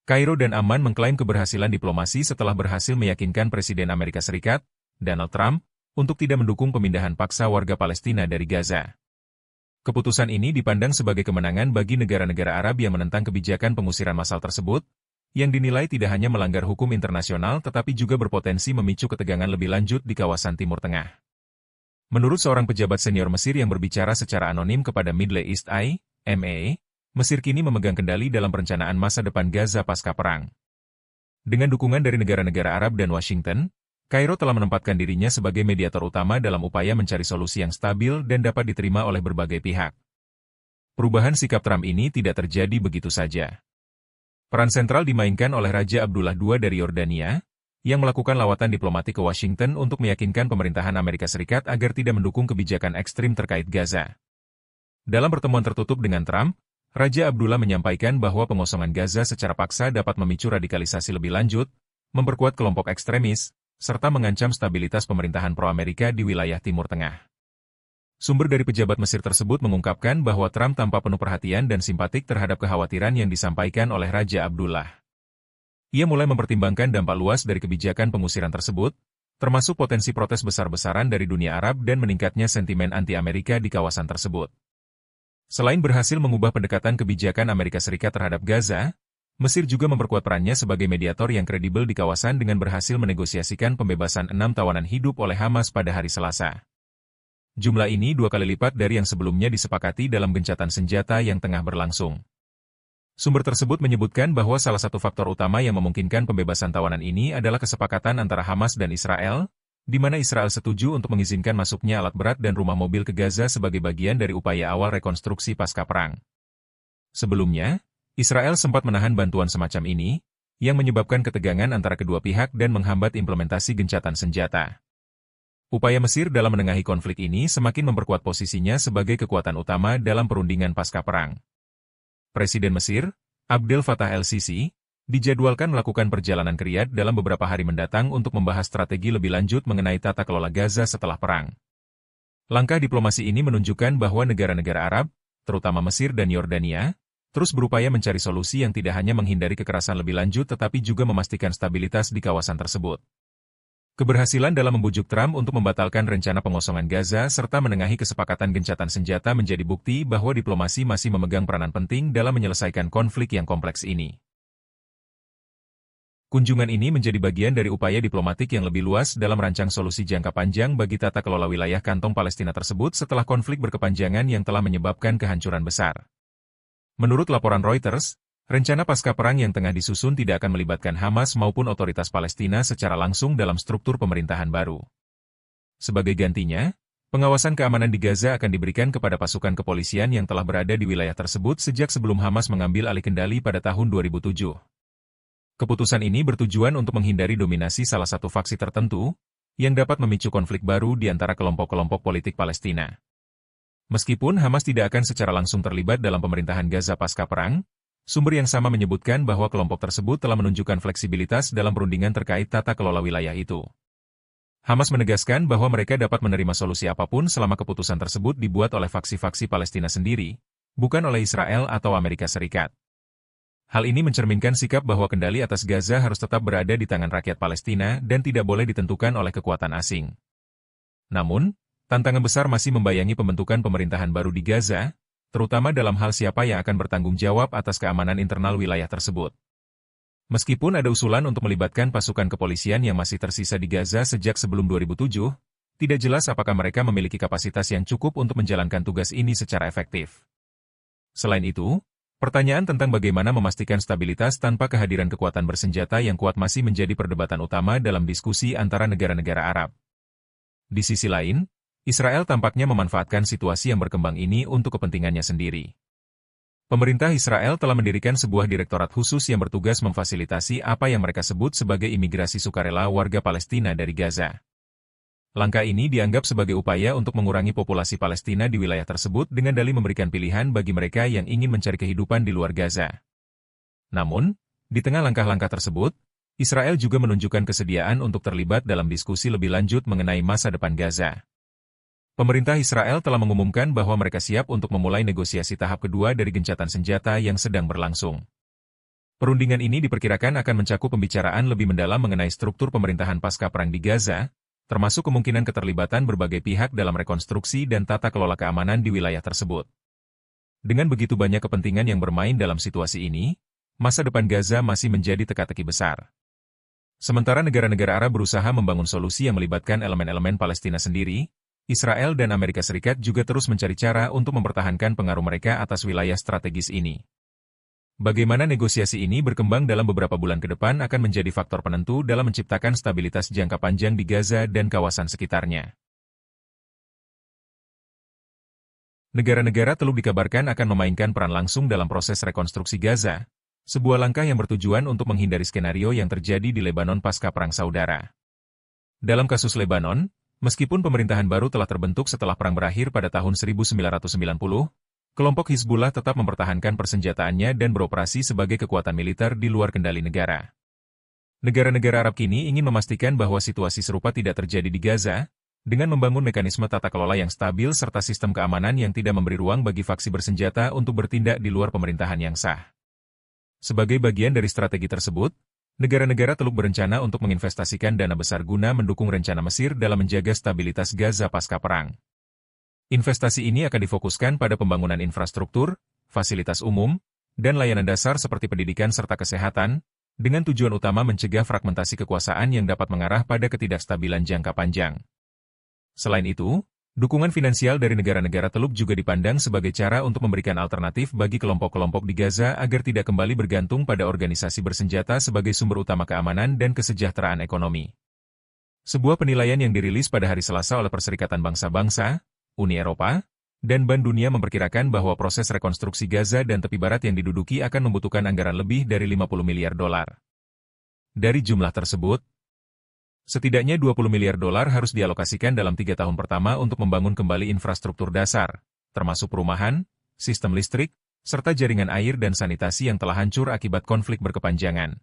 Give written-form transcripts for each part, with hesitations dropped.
Kairo dan Amman mengklaim keberhasilan diplomasi setelah berhasil meyakinkan Presiden Amerika Serikat, Donald Trump, untuk tidak mendukung pemindahan paksa warga Palestina dari Gaza. Keputusan ini dipandang sebagai kemenangan bagi negara-negara Arab yang menentang kebijakan pengusiran massal tersebut, yang dinilai tidak hanya melanggar hukum internasional tetapi juga berpotensi memicu ketegangan lebih lanjut di kawasan Timur Tengah. Menurut seorang pejabat senior Mesir yang berbicara secara anonim kepada Middle East Eye, MA, Mesir kini memegang kendali dalam perencanaan masa depan Gaza pasca perang. Dengan dukungan dari negara-negara Arab dan Washington, Kairo telah menempatkan dirinya sebagai mediator utama dalam upaya mencari solusi yang stabil dan dapat diterima oleh berbagai pihak. Perubahan sikap Trump ini tidak terjadi begitu saja. Peran sentral dimainkan oleh Raja Abdullah II dari Yordania, yang melakukan lawatan diplomatik ke Washington untuk meyakinkan pemerintahan Amerika Serikat agar tidak mendukung kebijakan ekstrim terkait Gaza. Dalam pertemuan tertutup dengan Trump, Raja Abdullah menyampaikan bahwa pengosongan Gaza secara paksa dapat memicu radikalisasi lebih lanjut, memperkuat kelompok ekstremis, serta mengancam stabilitas pemerintahan pro-Amerika di wilayah Timur Tengah. Sumber dari pejabat Mesir tersebut mengungkapkan bahwa Trump tampak penuh perhatian dan simpatik terhadap kekhawatiran yang disampaikan oleh Raja Abdullah. Ia mulai mempertimbangkan dampak luas dari kebijakan pengusiran tersebut, termasuk potensi protes besar-besaran dari dunia Arab dan meningkatnya sentimen anti-Amerika di kawasan tersebut. Selain berhasil mengubah pendekatan kebijakan Amerika Serikat terhadap Gaza, Mesir juga memperkuat perannya sebagai mediator yang kredibel di kawasan dengan berhasil menegosiasikan pembebasan 6 tawanan hidup oleh Hamas pada hari Selasa. Jumlah ini 2 kali lipat dari yang sebelumnya disepakati dalam gencatan senjata yang tengah berlangsung. Sumber tersebut menyebutkan bahwa salah satu faktor utama yang memungkinkan pembebasan tawanan ini adalah kesepakatan antara Hamas dan Israel, di mana Israel setuju untuk mengizinkan masuknya alat berat dan rumah mobil ke Gaza sebagai bagian dari upaya awal rekonstruksi pasca perang. Sebelumnya, Israel sempat menahan bantuan semacam ini, yang menyebabkan ketegangan antara kedua pihak dan menghambat implementasi gencatan senjata. Upaya Mesir dalam menengahi konflik ini semakin memperkuat posisinya sebagai kekuatan utama dalam perundingan pasca perang. Presiden Mesir, Abdel Fattah el-Sisi, dijadwalkan melakukan perjalanan ke Riyadh dalam beberapa hari mendatang untuk membahas strategi lebih lanjut mengenai tata kelola Gaza setelah perang. Langkah diplomasi ini menunjukkan bahwa negara-negara Arab, terutama Mesir dan Yordania, terus berupaya mencari solusi yang tidak hanya menghindari kekerasan lebih lanjut tetapi juga memastikan stabilitas di kawasan tersebut. Keberhasilan dalam membujuk Trump untuk membatalkan rencana pengosongan Gaza serta menengahi kesepakatan gencatan senjata menjadi bukti bahwa diplomasi masih memegang peranan penting dalam menyelesaikan konflik yang kompleks ini. Kunjungan ini menjadi bagian dari upaya diplomatik yang lebih luas dalam rancang solusi jangka panjang bagi tata kelola wilayah kantong Palestina tersebut setelah konflik berkepanjangan yang telah menyebabkan kehancuran besar. Menurut laporan Reuters, rencana pasca perang yang tengah disusun tidak akan melibatkan Hamas maupun otoritas Palestina secara langsung dalam struktur pemerintahan baru. Sebagai gantinya, pengawasan keamanan di Gaza akan diberikan kepada pasukan kepolisian yang telah berada di wilayah tersebut sejak sebelum Hamas mengambil alih kendali pada tahun 2007. Keputusan ini bertujuan untuk menghindari dominasi salah satu faksi tertentu, yang dapat memicu konflik baru di antara kelompok-kelompok politik Palestina. Meskipun Hamas tidak akan secara langsung terlibat dalam pemerintahan Gaza pasca perang, sumber yang sama menyebutkan bahwa kelompok tersebut telah menunjukkan fleksibilitas dalam perundingan terkait tata kelola wilayah itu. Hamas menegaskan bahwa mereka dapat menerima solusi apapun selama keputusan tersebut dibuat oleh faksi-faksi Palestina sendiri, bukan oleh Israel atau Amerika Serikat. Hal ini mencerminkan sikap bahwa kendali atas Gaza harus tetap berada di tangan rakyat Palestina dan tidak boleh ditentukan oleh kekuatan asing. Namun, tantangan besar masih membayangi pembentukan pemerintahan baru di Gaza, terutama dalam hal siapa yang akan bertanggung jawab atas keamanan internal wilayah tersebut. Meskipun ada usulan untuk melibatkan pasukan kepolisian yang masih tersisa di Gaza sejak sebelum 2007, tidak jelas apakah mereka memiliki kapasitas yang cukup untuk menjalankan tugas ini secara efektif. Selain itu, pertanyaan tentang bagaimana memastikan stabilitas tanpa kehadiran kekuatan bersenjata yang kuat masih menjadi perdebatan utama dalam diskusi antara negara-negara Arab. Di sisi lain, Israel tampaknya memanfaatkan situasi yang berkembang ini untuk kepentingannya sendiri. Pemerintah Israel telah mendirikan sebuah direktorat khusus yang bertugas memfasilitasi apa yang mereka sebut sebagai imigrasi sukarela warga Palestina dari Gaza. Langkah ini dianggap sebagai upaya untuk mengurangi populasi Palestina di wilayah tersebut dengan dalih memberikan pilihan bagi mereka yang ingin mencari kehidupan di luar Gaza. Namun, di tengah langkah-langkah tersebut, Israel juga menunjukkan kesediaan untuk terlibat dalam diskusi lebih lanjut mengenai masa depan Gaza. Pemerintah Israel telah mengumumkan bahwa mereka siap untuk memulai negosiasi tahap kedua dari gencatan senjata yang sedang berlangsung. Perundingan ini diperkirakan akan mencakup pembicaraan lebih mendalam mengenai struktur pemerintahan pasca perang di Gaza, termasuk kemungkinan keterlibatan berbagai pihak dalam rekonstruksi dan tata kelola keamanan di wilayah tersebut. Dengan begitu banyak kepentingan yang bermain dalam situasi ini, masa depan Gaza masih menjadi teka-teki besar. Sementara negara-negara Arab berusaha membangun solusi yang melibatkan elemen-elemen Palestina sendiri, Israel dan Amerika Serikat juga terus mencari cara untuk mempertahankan pengaruh mereka atas wilayah strategis ini. Bagaimana negosiasi ini berkembang dalam beberapa bulan ke depan akan menjadi faktor penentu dalam menciptakan stabilitas jangka panjang di Gaza dan kawasan sekitarnya. Negara-negara Teluk dikabarkan akan memainkan peran langsung dalam proses rekonstruksi Gaza, sebuah langkah yang bertujuan untuk menghindari skenario yang terjadi di Lebanon pasca Perang Saudara. Dalam kasus Lebanon, meskipun pemerintahan baru telah terbentuk setelah perang berakhir pada tahun 1990, kelompok Hizbullah tetap mempertahankan persenjataannya dan beroperasi sebagai kekuatan militer di luar kendali negara. Negara-negara Arab kini ingin memastikan bahwa situasi serupa tidak terjadi di Gaza, dengan membangun mekanisme tata kelola yang stabil serta sistem keamanan yang tidak memberi ruang bagi faksi bersenjata untuk bertindak di luar pemerintahan yang sah. Sebagai bagian dari strategi tersebut, negara-negara Teluk berencana untuk menginvestasikan dana besar guna mendukung rencana Mesir dalam menjaga stabilitas Gaza pasca perang. Investasi ini akan difokuskan pada pembangunan infrastruktur, fasilitas umum, dan layanan dasar seperti pendidikan serta kesehatan, dengan tujuan utama mencegah fragmentasi kekuasaan yang dapat mengarah pada ketidakstabilan jangka panjang. Selain itu, dukungan finansial dari negara-negara Teluk juga dipandang sebagai cara untuk memberikan alternatif bagi kelompok-kelompok di Gaza agar tidak kembali bergantung pada organisasi bersenjata sebagai sumber utama keamanan dan kesejahteraan ekonomi. Sebuah penilaian yang dirilis pada hari Selasa oleh Perserikatan Bangsa-Bangsa, Uni Eropa, dan Bank Dunia memperkirakan bahwa proses rekonstruksi Gaza dan tepi barat yang diduduki akan membutuhkan anggaran lebih dari 50 miliar dolar. Dari jumlah tersebut, setidaknya 20 miliar dolar harus dialokasikan dalam 3 tahun pertama untuk membangun kembali infrastruktur dasar, termasuk perumahan, sistem listrik, serta jaringan air dan sanitasi yang telah hancur akibat konflik berkepanjangan.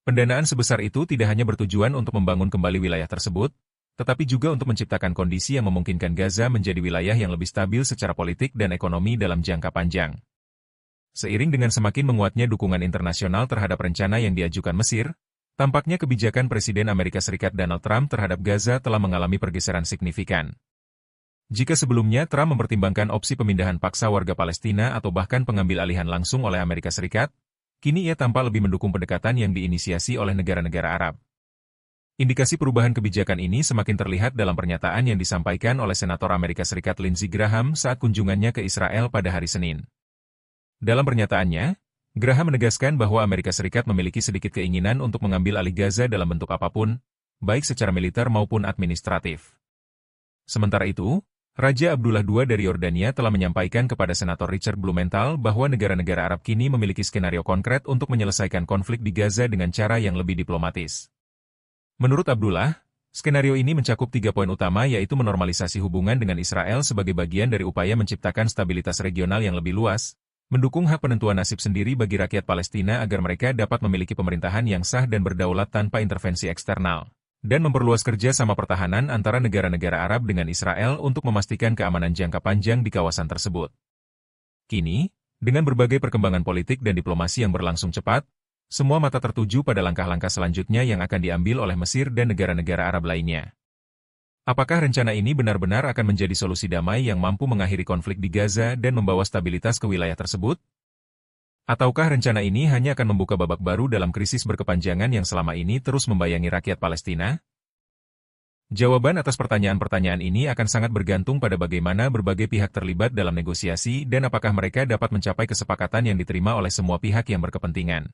Pendanaan sebesar itu tidak hanya bertujuan untuk membangun kembali wilayah tersebut, tetapi juga untuk menciptakan kondisi yang memungkinkan Gaza menjadi wilayah yang lebih stabil secara politik dan ekonomi dalam jangka panjang. Seiring dengan semakin menguatnya dukungan internasional terhadap rencana yang diajukan Mesir, tampaknya kebijakan Presiden Amerika Serikat Donald Trump terhadap Gaza telah mengalami pergeseran signifikan. Jika sebelumnya Trump mempertimbangkan opsi pemindahan paksa warga Palestina atau bahkan pengambil alihan langsung oleh Amerika Serikat, kini ia tampak lebih mendukung pendekatan yang diinisiasi oleh negara-negara Arab. Indikasi perubahan kebijakan ini semakin terlihat dalam pernyataan yang disampaikan oleh Senator Amerika Serikat Lindsey Graham saat kunjungannya ke Israel pada hari Senin. Dalam pernyataannya, Graham menegaskan bahwa Amerika Serikat memiliki sedikit keinginan untuk mengambil alih Gaza dalam bentuk apapun, baik secara militer maupun administratif. Sementara itu, Raja Abdullah II dari Yordania telah menyampaikan kepada Senator Richard Blumenthal bahwa negara-negara Arab kini memiliki skenario konkret untuk menyelesaikan konflik di Gaza dengan cara yang lebih diplomatis. Menurut Abdullah, skenario ini mencakup 3 poin utama yaitu menormalisasi hubungan dengan Israel sebagai bagian dari upaya menciptakan stabilitas regional yang lebih luas, mendukung hak penentuan nasib sendiri bagi rakyat Palestina agar mereka dapat memiliki pemerintahan yang sah dan berdaulat tanpa intervensi eksternal, dan memperluas kerja sama pertahanan antara negara-negara Arab dengan Israel untuk memastikan keamanan jangka panjang di kawasan tersebut. Kini, dengan berbagai perkembangan politik dan diplomasi yang berlangsung cepat, semua mata tertuju pada langkah-langkah selanjutnya yang akan diambil oleh Mesir dan negara-negara Arab lainnya. Apakah rencana ini benar-benar akan menjadi solusi damai yang mampu mengakhiri konflik di Gaza dan membawa stabilitas ke wilayah tersebut? Ataukah rencana ini hanya akan membuka babak baru dalam krisis berkepanjangan yang selama ini terus membayangi rakyat Palestina? Jawaban atas pertanyaan-pertanyaan ini akan sangat bergantung pada bagaimana berbagai pihak terlibat dalam negosiasi dan apakah mereka dapat mencapai kesepakatan yang diterima oleh semua pihak yang berkepentingan.